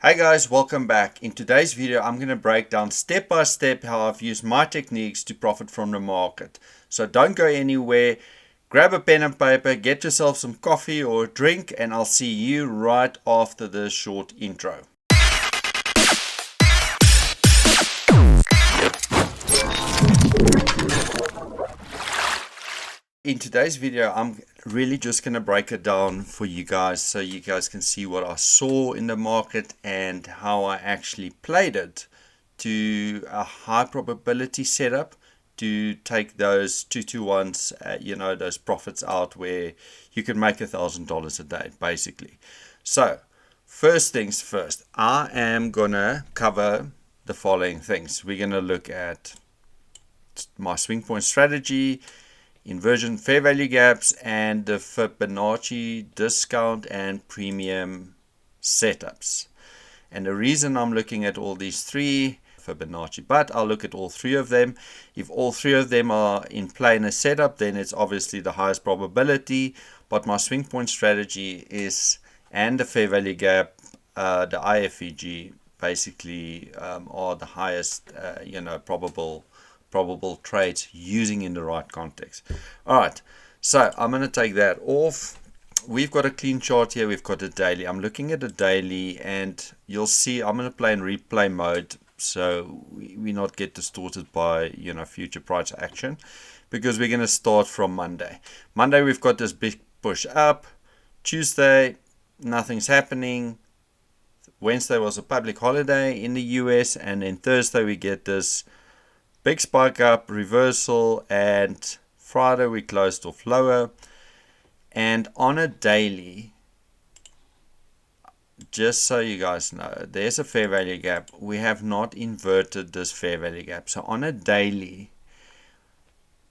Hey guys, welcome back. In today's video, I'm going to break down step by step how I've used my techniques to profit from the market. So don't go anywhere. Grab a pen and paper, get yourself some coffee or a drink, and I'll see you right after this short intro. In today's video, I'm really just going to break it down for you guys so you guys can see what I saw in the market and how I actually played it to a high probability setup to take those 2-to-1s, those profits out where you can make $1,000 a day, basically. So, first things first, I am going to cover the following things. We're going to look at my swing point strategy, inversion fair value gaps, and the Fibonacci discount and premium setups. And the reason I'm looking at all these three Fibonacci, but I'll look at all three of them. If all three of them are in play in a setup, then it's obviously the highest probability. But my swing point strategy is, and the fair value gap, the IFEG, basically are the highest, probable trades using in the right context. All right, so I'm going to take that off. We've got a clean chart here. We've got a daily. I'm looking at a daily, and you'll see I'm going to play in replay mode so we not get distorted by future price action, because we're going to start from Monday. Monday we've got this big push up. Tuesday nothing's happening. Wednesday was a public holiday in the US, and then Thursday we get this big spike up, reversal, and Friday we closed off lower. And on a daily, just so you guys know, there's a fair value gap. We have not inverted this fair value gap. So on a daily,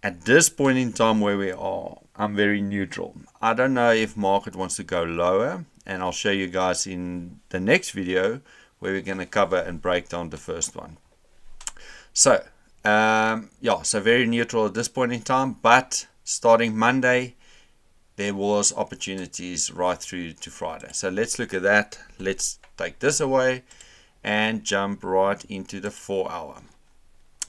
at this point in time where we are, I'm very neutral. I don't know if market wants to go lower, and I'll show you guys in the next video where we're going to cover and break down the first one. So so very neutral at this point in time, but starting Monday there was opportunities right through to Friday. So let's look at that. Let's take this away and jump right into the 4 hour.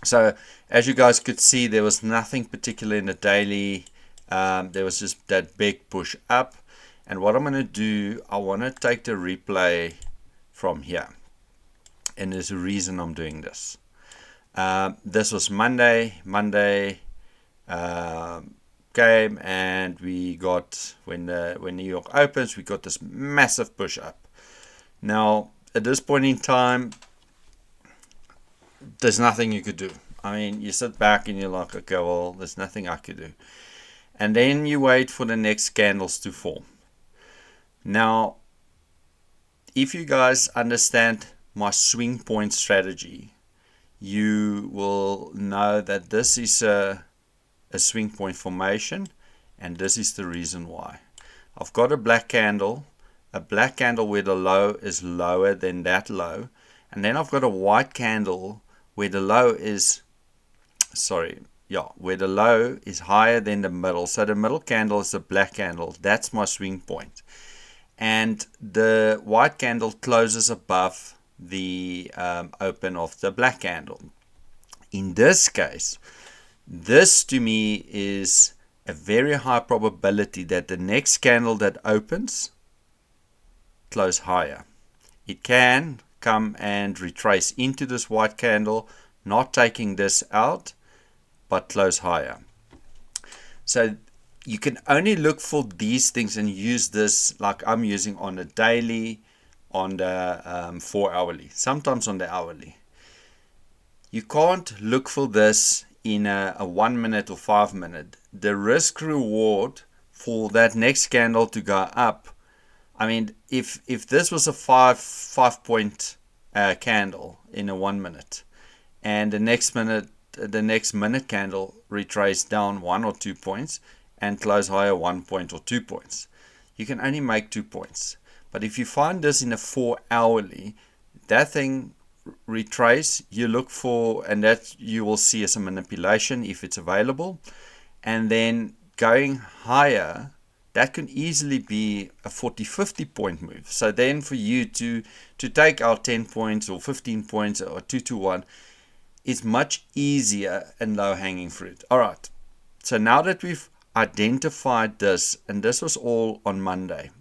So as you guys could see, there was nothing particular in the daily. There was just that big push up, and what I'm going to do, I want to take the replay from here, and there's a reason I'm doing this. This was Monday came, and we got, when New York opens, we got this massive push up. Now at this point in time, there's nothing you could do. I mean, you sit back and you're like, okay, well, there's nothing I could do. And then you wait for the next candles to form. Now, if you guys understand my swing point strategy, you will know that this is a swing point formation, and this is the reason why. I've got a black candle where the low is lower than that low, and then I've got a white candle where the low is where the low is higher than the middle. So the middle candle is a black candle. That's my swing point, and the white candle closes above the open of the black candle. In this case, this to me is a very high probability that the next candle that opens close higher. It can come and retrace into this white candle, not taking this out, but close higher. So you can only look for these things and use this like I'm using on the daily, on the 4 hourly, sometimes on the hourly. You can't look for this in a 1 minute or 5 minute. The risk reward for that next candle to go up, I mean, if this was a five point candle in a 1 minute, and the next minute candle retraced down 1 or 2 points and close higher 1 point or 2 points, you can only make 2 points. But if you find this in a 4 hourly, that thing retrace, you look for, and that you will see as a manipulation if it's available, and then going higher, that can easily be a 40-50 point move. So then for you to take out 10 points or 15 points or 2 to 1 is much easier and low hanging fruit. All right. So now that we've identified this, and this was all on Monday.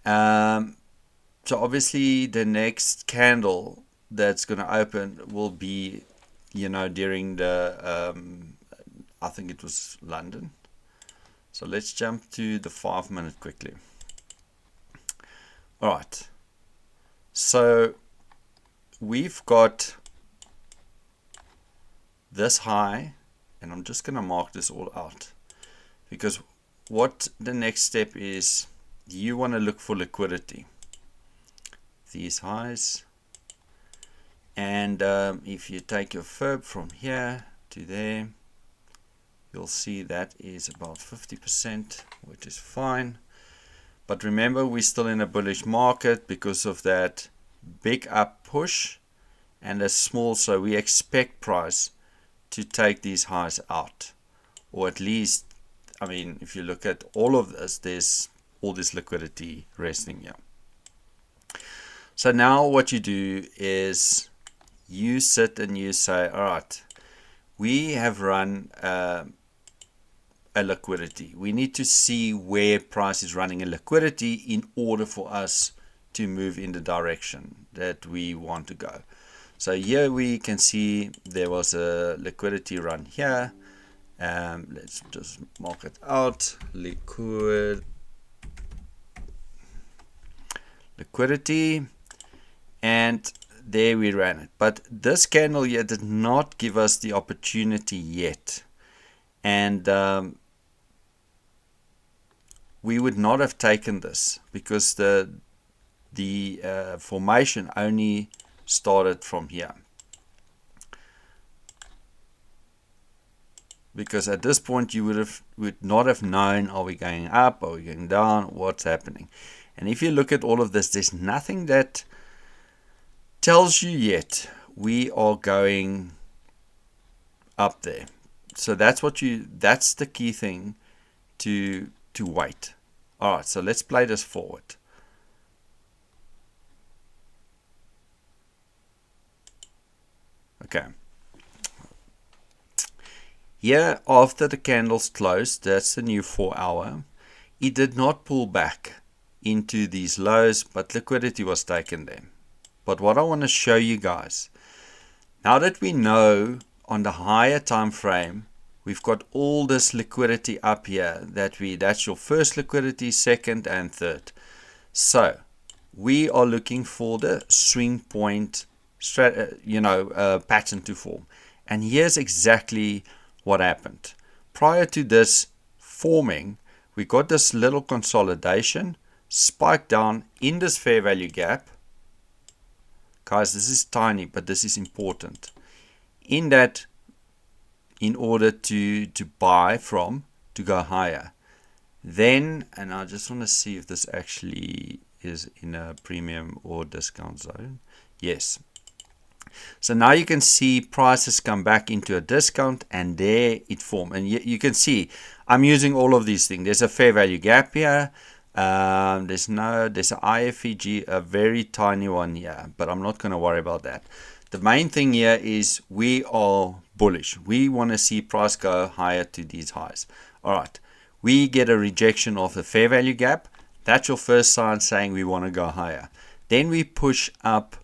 So obviously the next candle that's going to open will be, during the, I think it was London. So let's jump to the 5 minute quickly. All right. So we've got this high, and I'm just going to mark this all out, because what the next step is, you want to look for liquidity, these highs, and if you take your FIB from here to there, you'll see that is about 50%, which is fine. But remember, we're still in a bullish market because of that big up push and a small, so we expect price to take these highs out, or at least, I mean, if you look at all of this, there's all this liquidity resting here. So now what you do is you sit and you say, all right, we have run a liquidity. We need to see where price is running a liquidity in order for us to move in the direction that we want to go. So here we can see there was a liquidity run here. Let's just mark it out. Liquidity, and there we ran it. But this candle here did not give us the opportunity yet, and we would not have taken this because the formation only started from here. Because at this point you would not have known, are we going up, are we going down, what's happening. And if you look at all of this, there's nothing that tells you yet we are going up there. So that's the key thing to wait. All right, so let's play this forward. Okay. Here, after the candles closed, that's the new 4 hour, it did not pull back into these lows, but liquidity was taken there. But what I want to show you guys, now that we know on the higher time frame, we've got all this liquidity up here, that's your first liquidity, second and third. So we are looking for the swing point pattern to form. And here's exactly what happened. Prior to this forming, we got this little consolidation, spike down in this fair value gap. Guys, this is tiny, but this is important. In that, in order to buy from, to go higher. Then, and I just want to see if this actually is in a premium or discount zone. Yes. So now you can see prices come back into a discount, and there it formed. And you can see I'm using all of these things. There's a fair value gap here. There's an IFEG, a very tiny one here, but I'm not going to worry about that. The main thing here is we are bullish. We want to see price go higher to these highs. All right. We get a rejection of the fair value gap. That's your first sign saying we want to go higher. Then we push up.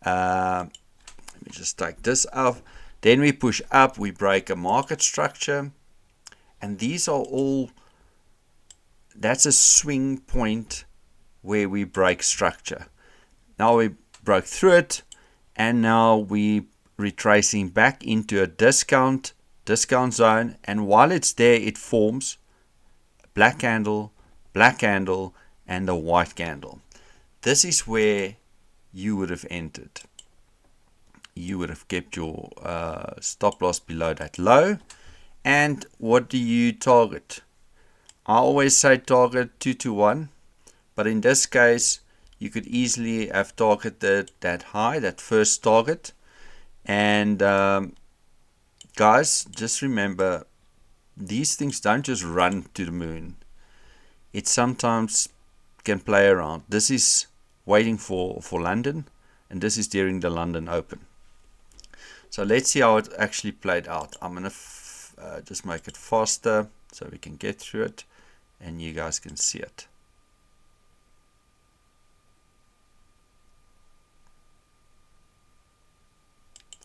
Let me just take this out. Then we push up. We break a market structure. And these are all, that's a swing point where we break structure. Now we broke through it. And now we retracing back into a discount zone. And while it's there, it forms black candle, and a white candle. This is where you would have entered. You would have kept your stop loss below that low. And what do you target? I always say target 2 to 1, but in this case you could easily have targeted that high, that first target. And guys, just remember, these things don't just run to the moon. it sometimes can play around. This is waiting for London, and this is during the London Open. So let's see how it actually played out. I'm going to just make it faster so we can get through it and you guys can see it.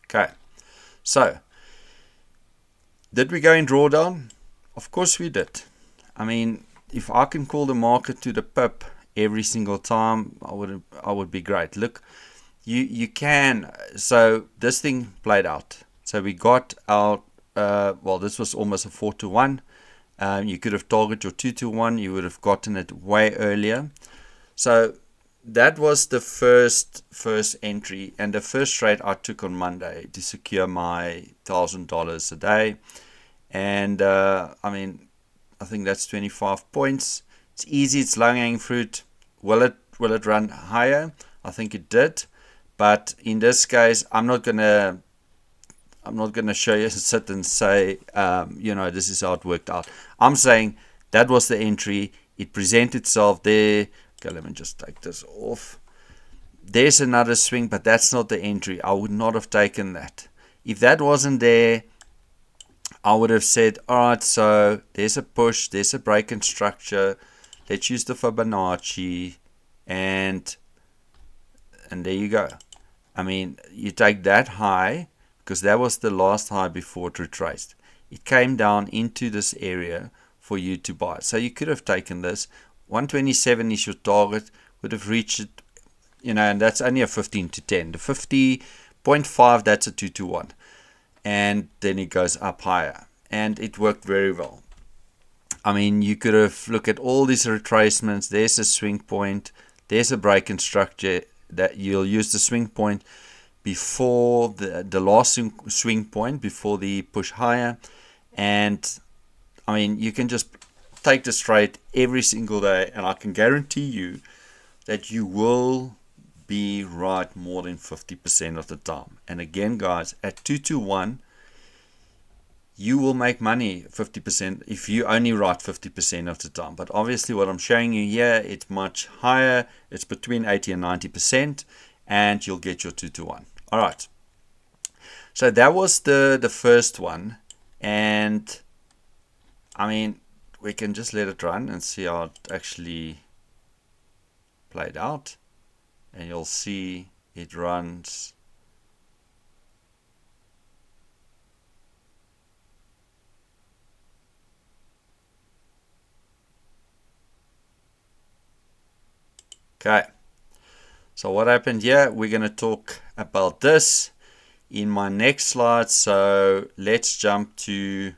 Okay, so did we go in drawdown? Of course we did. I mean, if I can call the market to the pip every single time, I would be great. Look, you can. So this thing played out. So we got out. Well, this was almost a 4-to-1. You could have targeted your 2-to-1. You would have gotten it way earlier. So that was the first entry, and the first trade I took on Monday to secure my $1,000 a day. And I mean, I think that's 25 points. It's easy. It's low-hanging fruit. Will it run higher? I think it did. But in this case, I'm not gonna show you, sit and say, this is how it worked out. I'm saying that was the entry. It presented itself there. Okay, let me just take this off. There's another swing, but that's not the entry. I would not have taken that. If that wasn't there, I would have said, all right, so there's a push, there's a break in structure. Let's use the Fibonacci, and there you go. I mean, you take that high, because that was the last high before it retraced. It came down into this area for you to buy. So you could have taken this. 127 is your target, would have reached it, and that's only a 15 to 10. The 50.5, that's a 2-to-1. And then it goes up higher. And it worked very well. I mean, you could have looked at all these retracements. There's a swing point. There's a break in structure that you'll use the swing point before the last swing point, before the push higher. And I mean, you can just take this trade every single day, and I can guarantee you that you will be right more than 50% of the time. And again, guys, at 2-to-1, you will make money 50% if you only write 50% of the time. But obviously what I'm showing you here, it's much higher. It's between 80 and 90%, and you'll get your 2-to-1. All right. So that was the first one. And I mean, we can just let it run and see how it actually played out. And you'll see it runs. Okay, so what happened here, we're going to talk about this in my next slide. So let's jump to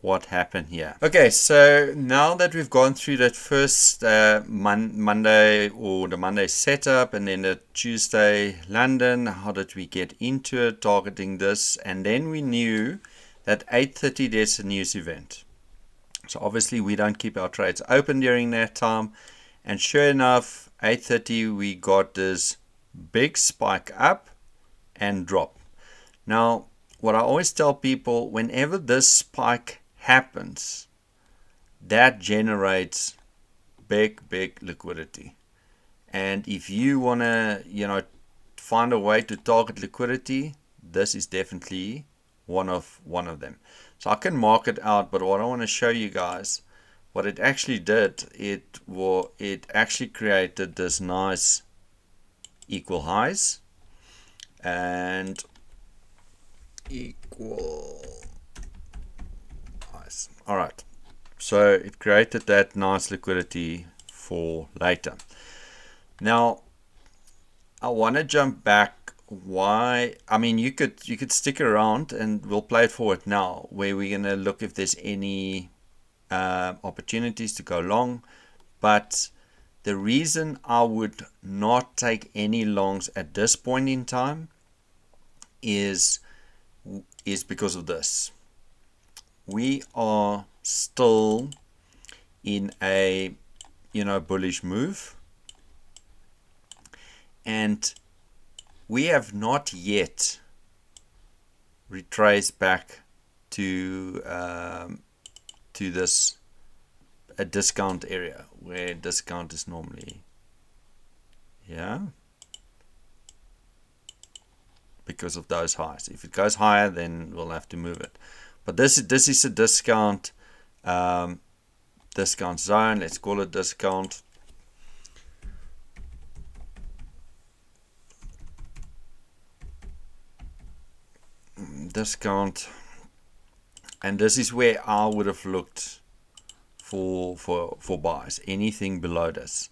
what happened here. Okay, so now that we've gone through that first Monday, or the Monday setup, and then the Tuesday London, how did we get into it, targeting this, and then we knew that 8:30 there's a news event. So obviously we don't keep our trades open during that time. And sure enough, 8:30 we got this big spike up and drop. Now, what I always tell people, whenever this spike happens, that generates big liquidity. And if you want to, find a way to target liquidity, this is definitely one of them. So I can mark it out, but what I want to show you guys, what it actually did, it actually created this nice equal highs and equal highs. All right, so it created that nice liquidity for later. Now I want to jump back. Why? I mean, you could stick around and we'll play it forward now, where we're gonna look if there's any opportunities to go long. But the reason I would not take any longs at this point in time is because of this. We are still in a bullish move, and we have not yet retraced back to this a discount area where discount is normally because of those highs. If it goes higher, then we'll have to move it. But this is a discount discount zone. Let's call it discount. Discount, and this is where I would have looked for buys, anything below this.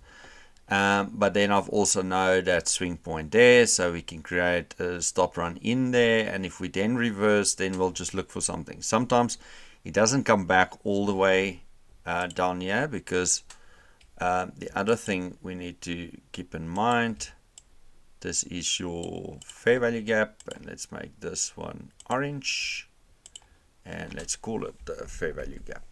But then I've also know that swing point there, so we can create a stop run in there, and if we then reverse, then we'll just look for something. Sometimes it doesn't come back all the way down here, because the other thing we need to keep in mind, this is your fair value gap, and let's make this one orange, and let's call it the fair value gap.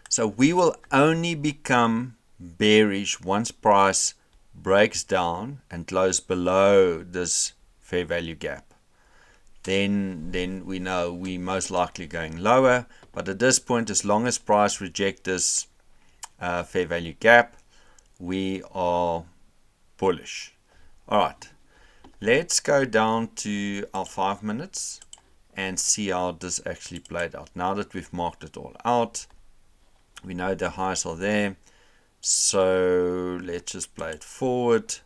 So we will only become bearish once price breaks down and close below this fair value gap. Then we know we most likely going lower. But at this point, as long as price rejects this fair value gap, we are bullish. All right, let's go down to our 5 minutes and see how this actually played out. Now that we've marked it all out, we know the highs are there. So let's just play it forward.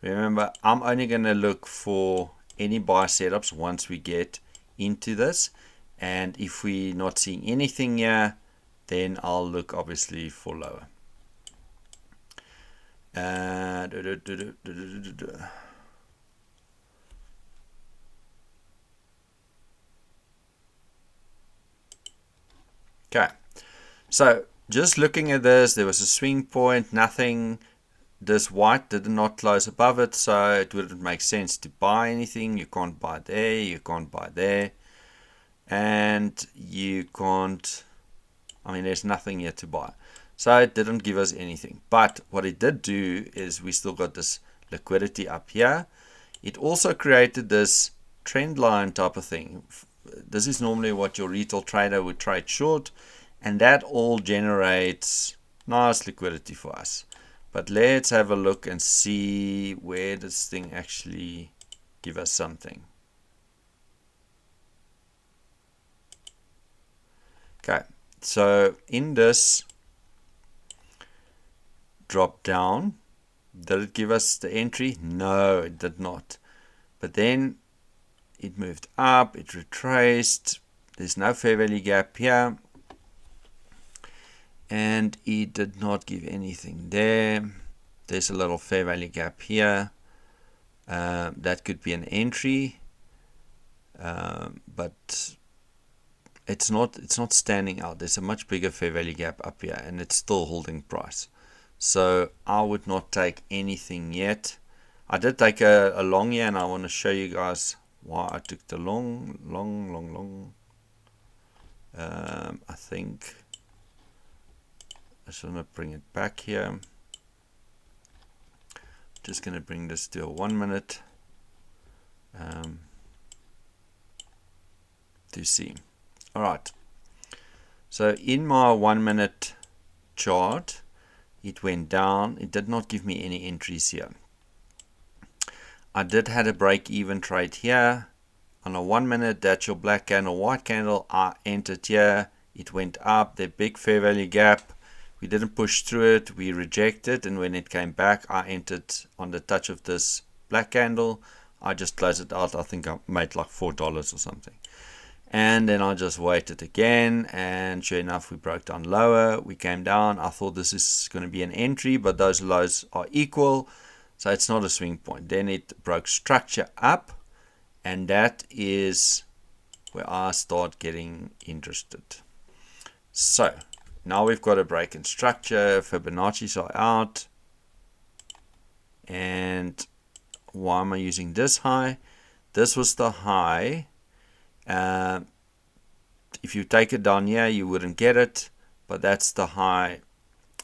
Remember, I'm only going to look for any buy setups once we get into this. And if we're not seeing anything here, then I'll look obviously for lower. Okay, so just looking at this, there was a swing point, nothing. This white did not close above it, so it wouldn't make sense to buy anything. You can't buy there, you can't buy there, and you can't, I mean, there's nothing here to buy. So it didn't give us anything. But what it did do is we still got this liquidity up here. It also created this trend line type of thing. This is normally what your retail trader would trade short, and that all generates nice liquidity for us. But let's have a look and see where this thing actually give us something. Okay, so in this drop down, did it give us the entry? No, it did not. But then it moved up, it retraced, there's no fair value gap here, and it did not give anything there. There's a little fair value gap here. That could be an entry, but it's not standing out. There's a much bigger fair value gap up here, and it's still holding price. So I would not take anything yet. I did take a long here, and I want to show you guys why I took the long. I think I just want to bring it back here. Just going to bring this to a 1 minute to see. All right. So in my 1 minute chart, it went down. It did not give me any entries here. I did had a break even trade here. On a 1 minute, that's your black candle, white candle. I entered here. It went up. The big fair value gap. We didn't push through it. We rejected. And when it came back, I entered on the touch of this black candle. I just closed it out. I think I made like $4 or something. And then I just waited again, and sure enough, we broke down lower. We came down. I thought this is going to be an entry, but those lows are equal, so it's not a swing point. Then it broke structure up, and that is where I start getting interested. So now we've got a break in structure. Fibonacci's are out. And why am I using this high? This was the high. If you take it down here, you wouldn't get it, but that's the high,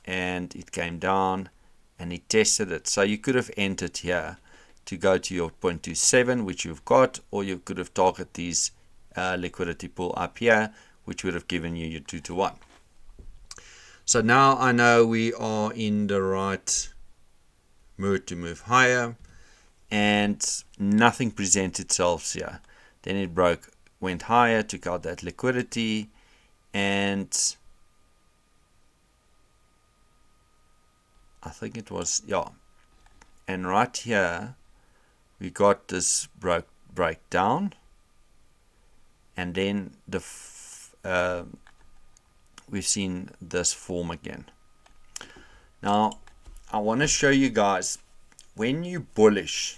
and it came down and it tested it. So you could have entered here to go to your 0.27, which you've got, or you could have targeted these liquidity pool up here, which would have given you your 2 to 1. So now I know we are in the right mood to move higher, and nothing presents itself here. Then it broke, went higher, took out that liquidity, and I think it was, yeah. And right here, we got this breakdown, and then we've seen this form again. Now, I want to show you guys, when you bullish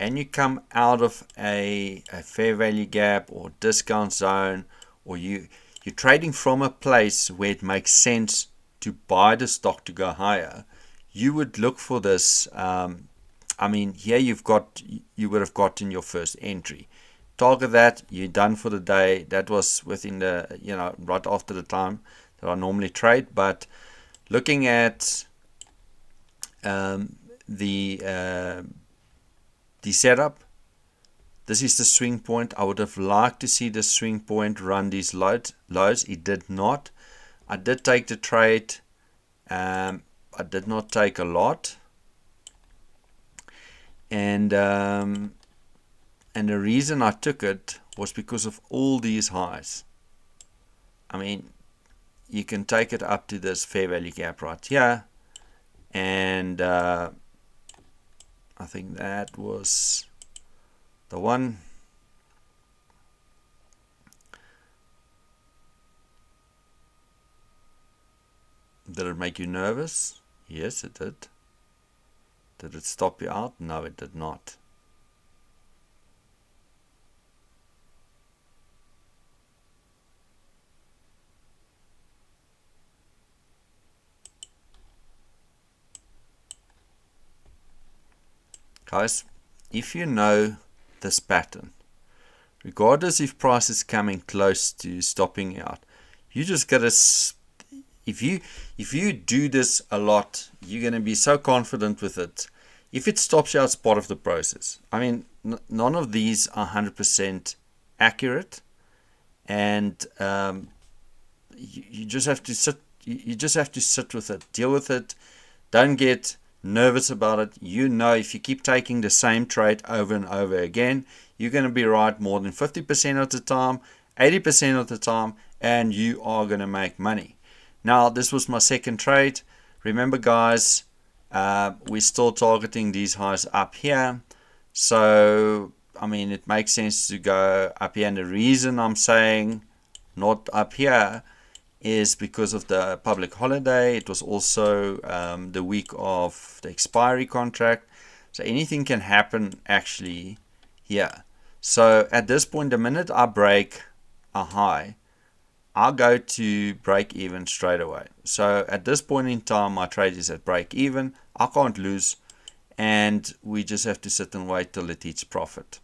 and you come out of a fair value gap or discount zone, or you're trading from a place where it makes sense to buy the stock to go higher, you would look for this. I mean, here you would have gotten your first entry. Target that, you're done for the day. That was within the, right after the time that I normally trade. But looking at the setup, this is the swing point. I would have liked to see the swing point run these lows. It did not. I did take the trade. I did not take a lot, and the reason I took it was because of all these highs. I mean, you can take it up to this fair value gap right here, and I think that was the one. Did it make you nervous? Yes, it did. Did it stop you out? No, it did not. Guys, if you know this pattern, regardless if price is coming close to stopping out, you just gotta, if you do this a lot, you're gonna be so confident with it. If it stops you out, it's part of the process. I mean, none of these are 100% accurate, and you just have to sit. You just have to sit with it, deal with it. Don't get nervous about it. If you keep taking the same trade over and over again, you're going to be right more than 50% of the time, 80% of the time, and you are going to make money. Now, this was my second trade. Remember, guys, we're still targeting these highs up here. So, I mean, it makes sense to go up here. And the reason I'm saying not up here is because of the public holiday. It was also the week of the expiry contract. So anything can happen actually here. So at this point, the minute I break a high, I'll go to break even straight away. So at this point in time, my trade is at break even. I can't lose, and we just have to sit and wait till it hits profit.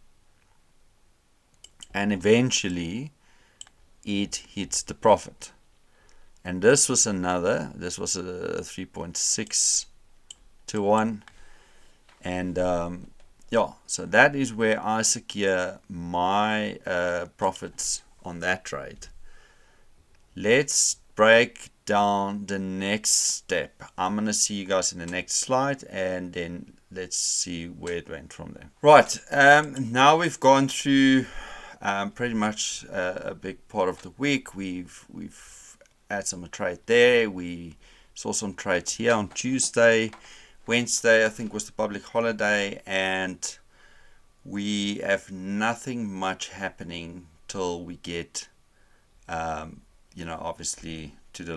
And eventually it hits the profit. And this was a 3.6 to 1. And yeah, so that is where I secure my profits on that trade. Let's break down the next step. I'm going to see you guys in the next slide, and then let's see where it went from there. Right, now we've gone through pretty much a big part of the week. We've had some trade there. We saw some trades here on Tuesday. Wednesday, I think, was the public holiday, and we have nothing much happening till we get obviously to the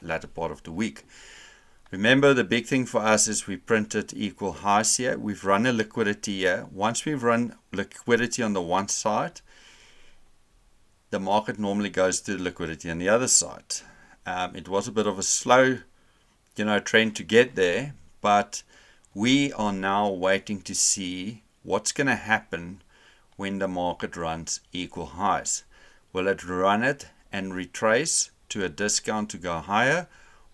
latter part of the week. Remember, the big thing for us is we printed equal highs here. We've run a liquidity here. Once we've run liquidity on the one side, the market normally goes to liquidity on the other side. It was a bit of a slow trend to get there, but we are now waiting to see what's going to happen when the market runs equal highs. Will it run it and retrace to a discount to go higher,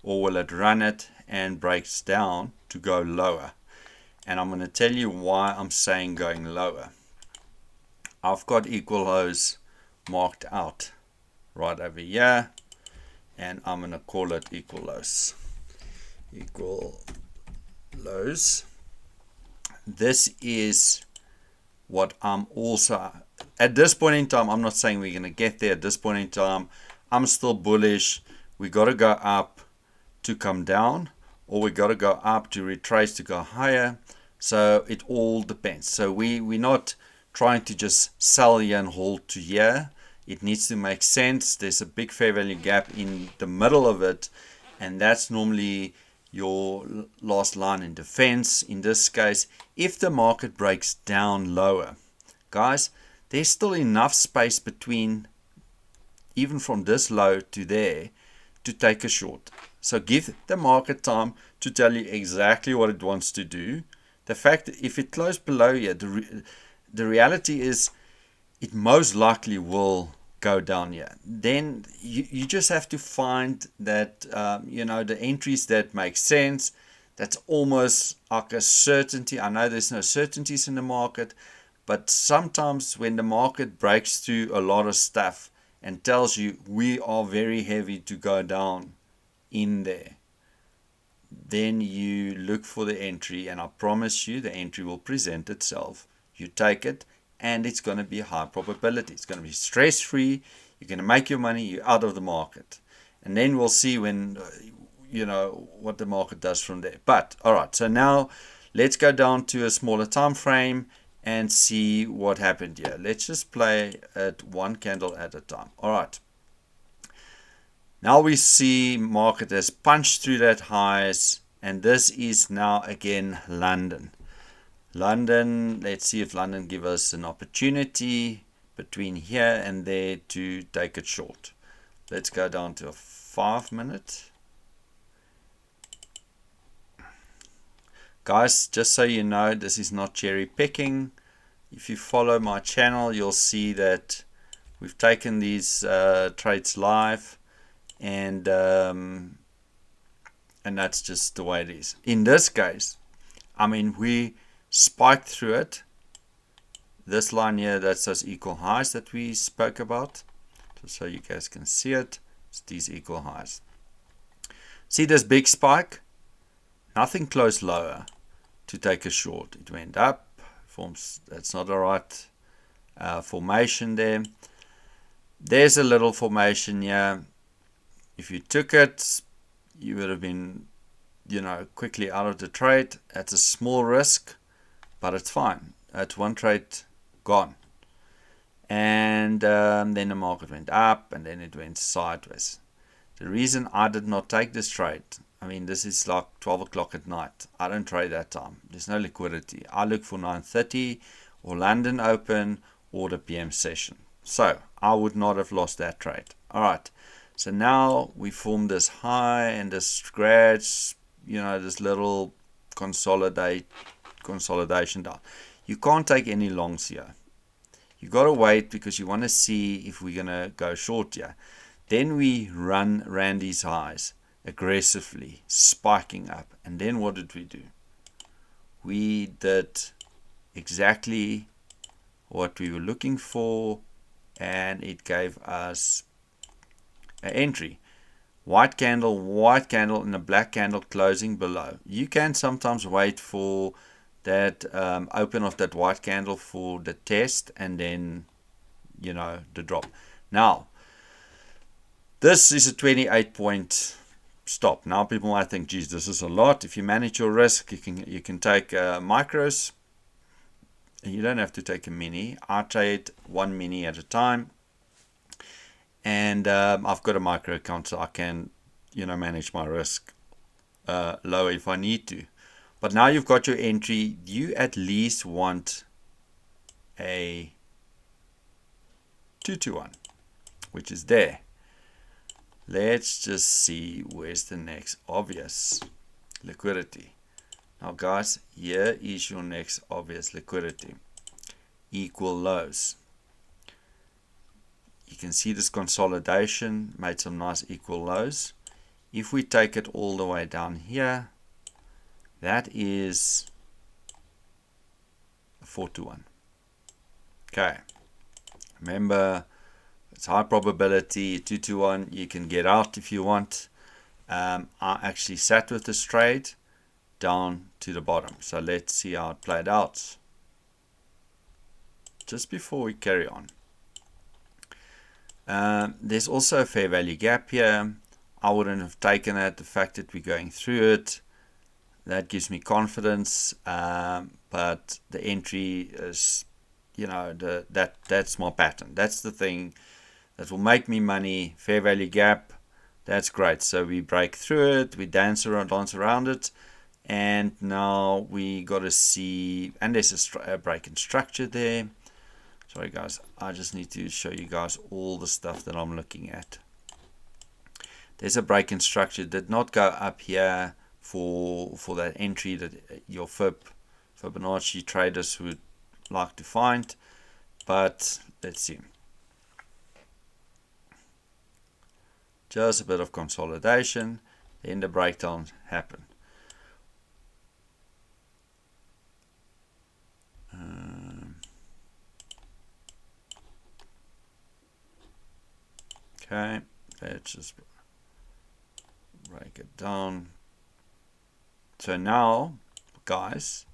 or will it run it and breaks down to go lower? And I'm going to tell you why I'm saying going lower. I've got equal lows marked out right over here, and I'm going to call it equal lows. Equal lows. This is what I'm also, at this point in time, I'm not saying we're going to get there. At this point in time, I'm still bullish. We got to go up to come down, or we got to go up to retrace to go higher. So it all depends. So we're not trying to just sell here and hold to here. It needs to make sense. There's a big fair value gap in the middle of it, and that's normally your last line in defense. In this case, if the market breaks down lower, guys, there's still enough space between, even from this low to there, to take a short. So give the market time to tell you exactly what it wants to do. The fact that if it closed below here, the reality is it most likely will go down here. Then you just have to find that the entries that make sense. That's almost like a certainty. I know there's no certainties in the market, but sometimes when the market breaks through a lot of stuff and tells you we are very heavy to go down in there, then you look for the entry, and I promise you the entry will present itself. You take it, and it's going to be high probability. It's going to be stress-free. You're going to make your money. You're out of the market. And then we'll see when, what the market does from there. But, all right, so now let's go down to a smaller time frame and see what happened here. Let's just play at one candle at a time. All right. Now we see market has punched through that highs, and this is now again London. London, let's see if London give us an opportunity between here and there to take it short. Let's go down to a 5 minute. Guys, just so you know, this is not cherry picking. If you follow my channel, you'll see that we've taken these trades live, and that's just the way it is. In this case, I mean, we spiked through it. This line here, that's those equal highs that we spoke about. Just so you guys can see it, it's these equal highs. See this big spike? Nothing close lower to take a short. It went up, forms, that's not the right formation there. There's a little formation here. If you took it, you would have been, quickly out of the trade. That's a small risk, but it's fine. That's one trade gone. And then the market went up, and then it went sideways. The reason I did not take this trade, I mean, this is like 12 o'clock at night. I don't trade that time. There's no liquidity. I look for 9:30 or London open or the PM session. So I would not have lost that trade. All right. So now we form this high and this scratch, this little consolidation down. You can't take any longs here. You got to wait because you want to see if we're going to go short here. Then we ran these highs aggressively, spiking up. And then what did we do? We did exactly what we were looking for, and it gave us an entry. White candle, and a black candle closing below. You can sometimes wait for that open of that white candle for the test, and then the drop. Now this is a 28 point stop. Now people might think, geez, this is a lot. If you manage your risk, you can take micros, and you don't have to take a mini. I trade one mini at a time, and I've got a micro account, so I can manage my risk lower if I need to. But now you've got your entry. You at least want a 2-to-1, which is there. Let's just see where's the next obvious liquidity. Now guys, here is your next obvious liquidity. Equal lows. You can see this consolidation made some nice equal lows. If we take it all the way down here, that is a 4-to-1. Okay, remember It's high probability, 2 to 1. You can get out if you want. I actually sat with this trade down to the bottom. So let's see how it played out. Just before we carry on. There's also a fair value gap here. I wouldn't have taken it. The fact that we're going through it, that gives me confidence. But the entry is, you know, that's my pattern. That's the thing that will make me money. Fair value gap, that's great. So we break through it, we dance around it, and now we got to see, and there's a break in structure there. Sorry guys, I just need to show you guys all the stuff that I'm looking at. There's a break in structure. Did not go up here for that entry that your Fibonacci traders would like to find. But let's see. Just a bit of consolidation, then the breakdown happened. Okay, let's just break it down. So now, guys,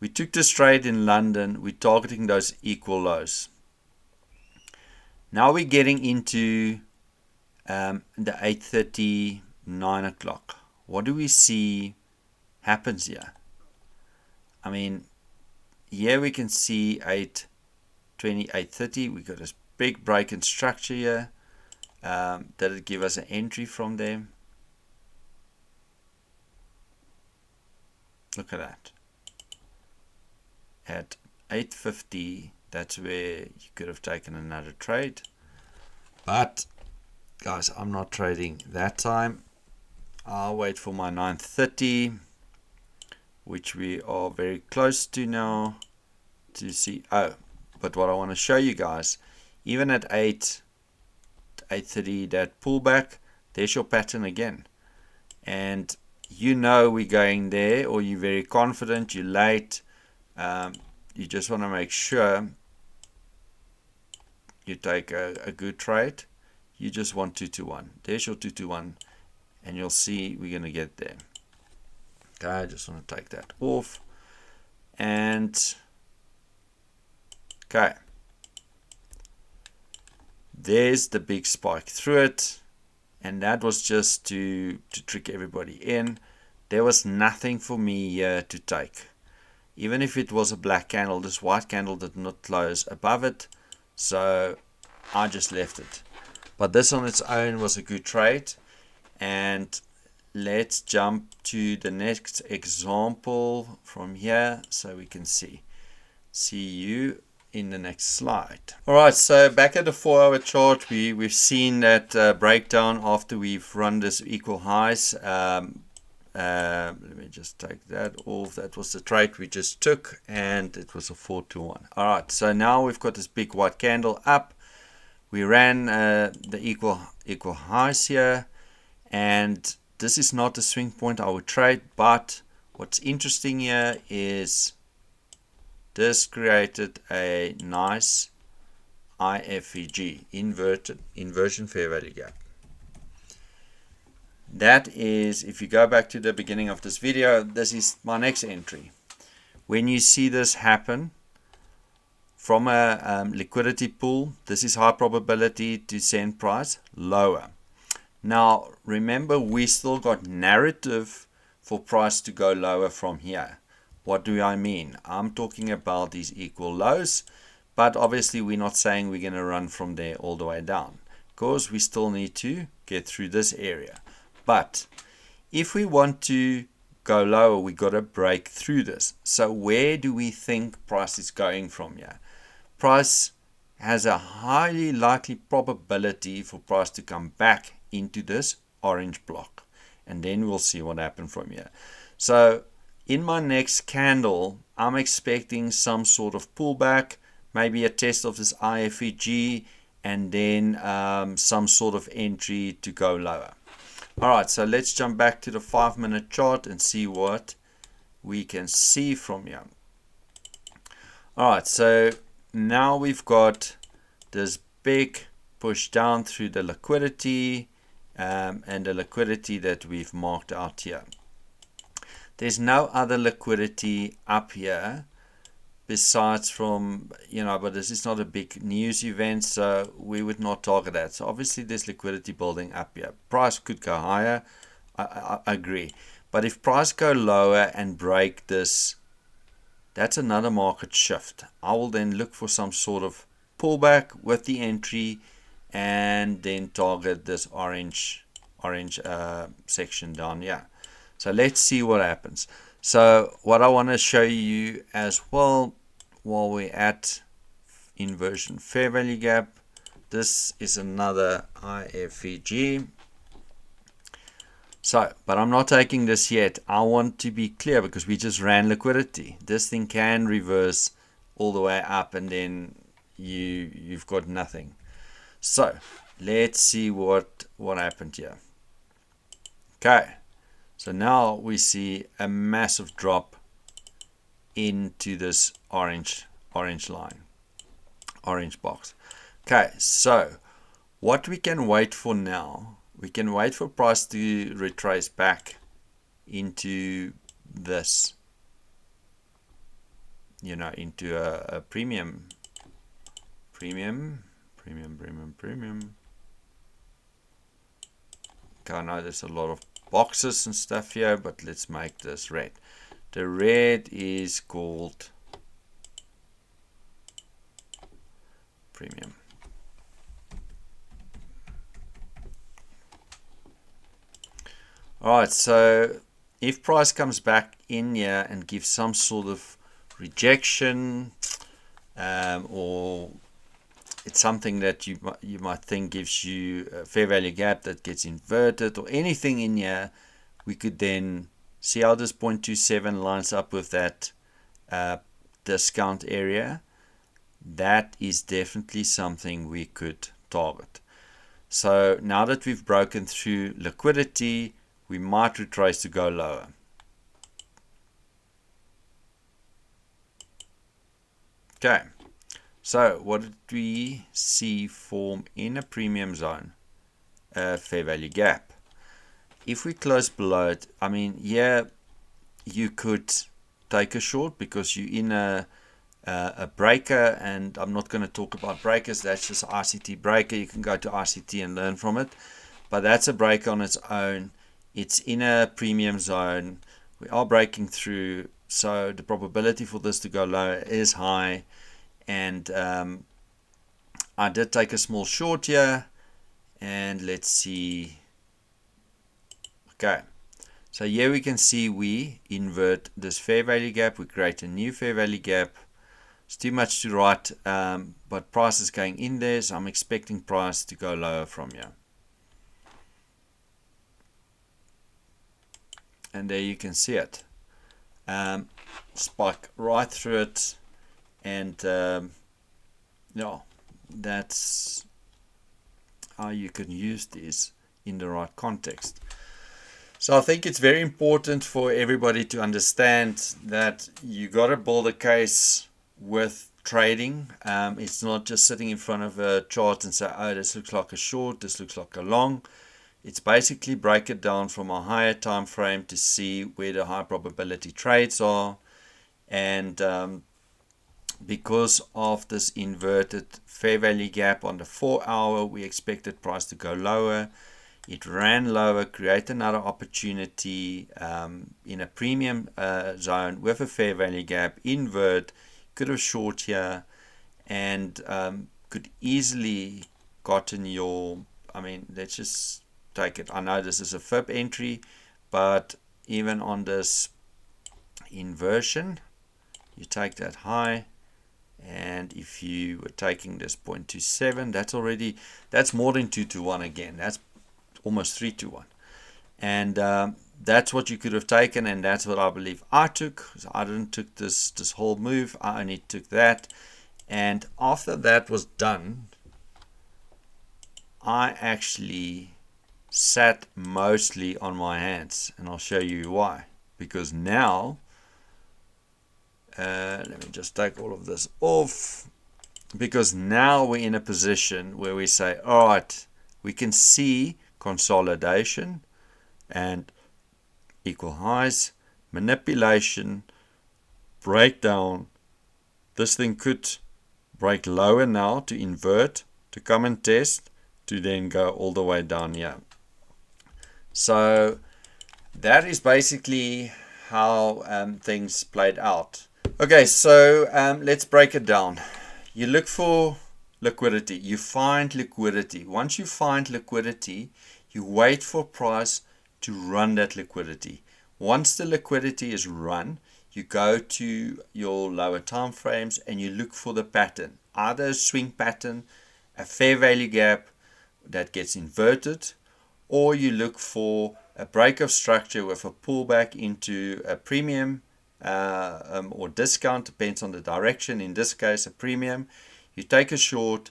we took this trade in London. We're targeting those equal lows. Now we're getting into the 8:30, 9 o'clock. What do we see happens here? I mean, here we can see 8:20, 8:30. We got this big break in structure here. Did it give us an entry from there? Look at that. At 8:50, that's where you could have taken another trade. But guys, I'm not trading that time. I'll wait for my 9:30, which we are very close to now, to see. Oh, but what I want to show you guys, even at 8:30, that pullback, there's your pattern again. And you know we're going there, or you're very confident, you're late. You just want to make sure you take a good trade. You just want 2 to 1. There's your 2 to 1, and you'll see we're going to get there. Okay, I just want to take that off. And okay, there's the big spike through it, and that was just to trick everybody in. There was nothing for me here to take. Even if it was a black candle, this white candle did not close above it, so I just left it. But this on its own was a good trade. And let's jump to the next example from here so we can see you in the next slide. Alright, so back at the 4-hour chart, we've seen that breakdown after we've run this equal highs. Let me just take that off. That was the trade we just took, and it was a 4 to 1. Alright, so now we've got this big white candle up. We ran the equal highs here, and this is not the swing point I would trade, but what's interesting here is this created a nice IFVG, inversion fair value gap. That is, if you go back to the beginning of this video, this is my next entry. When you see this happen from a liquidity pool, this is high probability to send price lower. Now remember, we still got narrative for price to go lower from here. What do I mean? I'm talking about these equal lows, but obviously we're not saying we're going to run from there all the way down, because we still need to get through this area. But if we want to go lower, we got to break through this. So where do we think price is going from here? Price has a highly likely probability for price to come back into this orange block, and then we'll see what happens from here. So in my next candle, I'm expecting some sort of pullback, maybe a test of this IFVG, and then some sort of entry to go lower. Alright, so let's jump back to the 5-minute chart and see what we can see from here. Alright, so now we've got this big, push down through the liquidity, and the liquidity that we've marked out here. There's no other liquidity up here besides from, but this is not a big news event, so we would not target that. So obviously there's liquidity building up here. Price could go higher, I agree. But if price go lower and break this, that's another market shift. I will then look for some sort of pullback with the entry and then target this orange section down here. So let's see what happens. So what I want to show you as well, while we're at inversion fair value gap, this is another IFVG. So, but I'm not taking this yet. I want to be clear because we just ran liquidity. This thing can reverse all the way up and then you've got nothing. So let's see what happened here. Okay. So now we see a massive drop into this orange line, orange box. Okay, so what we can wait for now, we can wait for price to retrace back into this, into a premium. Okay, I know there's a lot of boxes and stuff here, but let's make this red. The red is called premium. Alright, so if price comes back in here and gives some sort of rejection, or it's something that you might think gives you a fair value gap that gets inverted or anything in here, we could then see how this 0.27 lines up with that discount area. That is definitely something we could target. So now that we've broken through liquidity, we might retrace to go lower. Okay. So what did we see form in a premium zone? A fair value gap. If we close below it, yeah, you could take a short because you're in a breaker, and I'm not going to talk about breakers. That's just RCT breaker. You can go to RCT and learn from it. But that's a breaker on its own. It's in a premium zone. We are breaking through, so the probability for this to go lower is high. And I did take a small short here, and let's see. Okay, so here we can see we invert this fair value gap. We create a new fair value gap. It's too much to write, but price is going in there, so I'm expecting price to go lower from here. And there you can see it. Spike right through it. And that's how you can use these in the right context. So I think it's very important for everybody to understand that you got to build a case with trading. It's not just sitting in front of a chart and say, oh, this looks like a short, this looks like a long. It's basically break it down from a higher time frame to see where the high probability trades are. And because of this inverted fair value gap on the 4 hour, we expected price to go lower. It ran lower, create another opportunity in a premium zone with a fair value gap, invert, could have short here, and could easily gotten your, let's just take it. I know this is a fib entry, but even on this inversion, you take that high, and if you were taking this 0.27, that's more than 2 to 1 again. That's almost 3 to 1. And that's what you could have taken, and that's what I believe I took. So I didn't took this whole move. I only took that. And after that was done, I actually sat mostly on my hands, and I'll show you why. Because now, let me just take all of this off. because now we're in a position where we say, all right, we can see consolidation and equal highs, manipulation, breakdown. This thing could break lower now to invert, to come and test, to then go all the way down here. So that is basically how things played out. Okay, so let's break it down. You look for liquidity. You find liquidity. Once you find liquidity, you wait for price to run that liquidity. Once the liquidity is run, you go to your lower time frames and you look for the pattern. Either a swing pattern, a fair value gap that gets inverted, or you look for a break of structure with a pullback into a premium or discount, depends on the direction. In this case, a premium. You take a short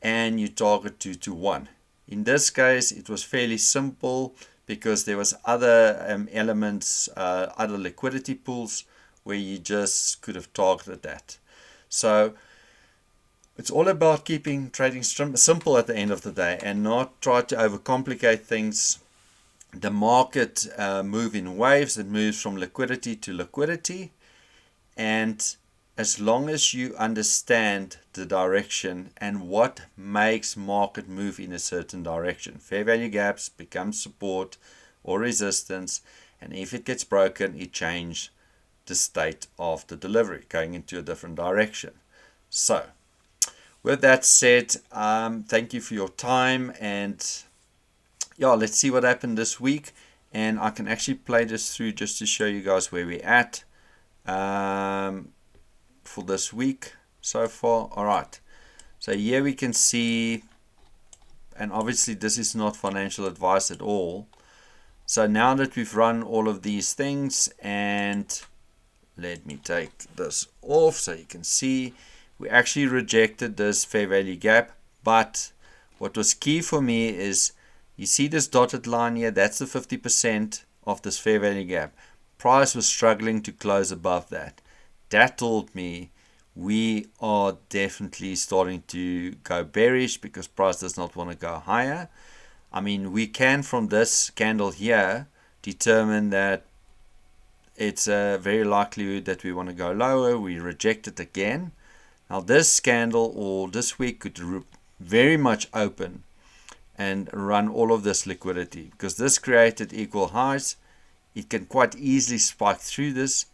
and you target 2 to 1. In this case, it was fairly simple because there was other elements, other liquidity pools where you just could have targeted that. So it's all about keeping trading simple at the end of the day and not try to overcomplicate things. The market moves in waves. It moves from liquidity to liquidity. And as long as you understand the direction and what makes market move in a certain direction, fair value gaps become support or resistance. And if it gets broken, it changes the state of the delivery, going into a different direction. So with that said, thank you for your time, and yeah, let's see what happened this week. And I can actually play this through just to show you guys where we're at for this week so far. All right, so here we can see, and obviously this is not financial advice at all. So now that we've run all of these things, and let me take this off so you can see we actually rejected this fair value gap. But what was key for me is, you see this dotted line here, that's the 50% of this fair value gap. Price was struggling to close above that. That told me we are definitely starting to go bearish because price does not want to go higher. I mean, we can from this candle here determine that it's a very likelihood that we want to go lower. We reject it again. Now this candle or this week could very much open and run all of this liquidity, because this created equal highs. It can quite easily spike through this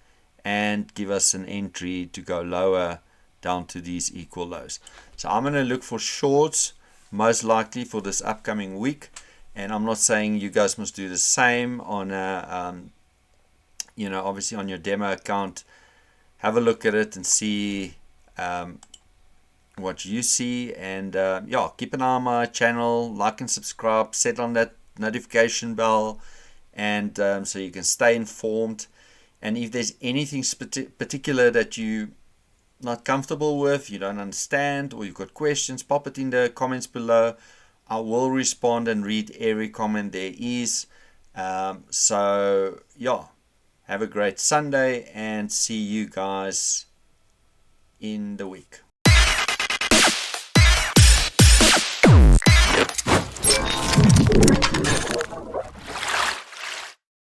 and give us an entry to go lower down to these equal lows. So I'm going to look for shorts most likely for this upcoming week, and I'm not saying you guys must do the same on a obviously on your demo account. Have a look at it and see what you see, and yeah, keep an eye on my channel, like and subscribe, set on that notification bell, and so you can stay informed. And if there's anything particular that you not comfortable with, you don't understand, or you've got questions, pop it in the comments below. I will respond and read every comment there is. So yeah, have a great Sunday and see you guys in the week.